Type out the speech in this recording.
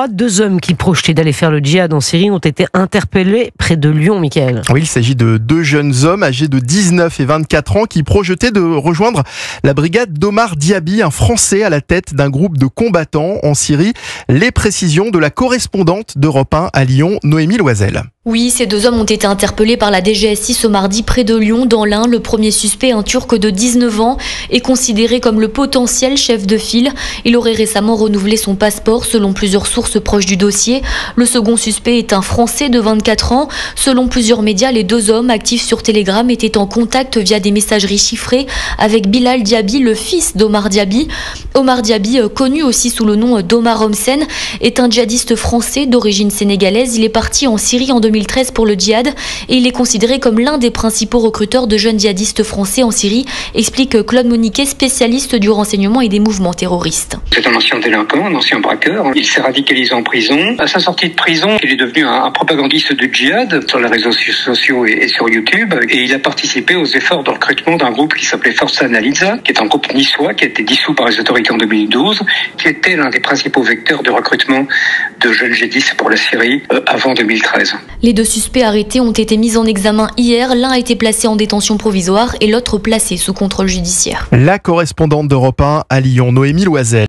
Deux hommes qui projetaient d'aller faire le djihad en Syrie ont été interpellés près de Lyon, Mickaël. Oui, il s'agit de deux jeunes hommes âgés de 19 et 24 ans qui projetaient de rejoindre la brigade d'Omar Diaby, un Français à la tête d'un groupe de combattants en Syrie. Les précisions de la correspondante d'Europe 1 à Lyon, Noémie Loisel. Oui, ces deux hommes ont été interpellés par la DGSI ce mardi près de Lyon, dans l'Ain. Le premier suspect, un Turc de 19 ans, est considéré comme le potentiel chef de file. Il aurait récemment renouvelé son passeport, selon plusieurs sources proches du dossier. Le second suspect est un Français de 24 ans. Selon plusieurs médias, les deux hommes, actifs sur Telegram, étaient en contact via des messageries chiffrées avec Bilal Diaby, le fils d'Omar Diaby. Omar Diaby, connu aussi sous le nom d'Omar Homsen, est un djihadiste français d'origine sénégalaise. Il est parti en Syrie en 2013 pour le djihad et il est considéré comme l'un des principaux recruteurs de jeunes djihadistes français en Syrie, explique Claude Moniquet, spécialiste du renseignement et des mouvements terroristes. C'est un ancien délinquant, un ancien braqueur. Il s'est radicalisé en prison. À sa sortie de prison, il est devenu un propagandiste de djihad sur les réseaux sociaux et sur YouTube. Et il a participé aux efforts de recrutement d'un groupe qui s'appelait Forza Analiza, qui est un groupe niçois qui a été dissous par les autorités en 2012, qui était l'un des principaux vecteurs de recrutement de jeunes djihadistes pour la Syrie avant 2013. Les deux suspects arrêtés ont été mis en examen hier. L'un a été placé en détention provisoire et l'autre placé sous contrôle judiciaire. La correspondante d'Europe 1 à Lyon, Noémie Loisel.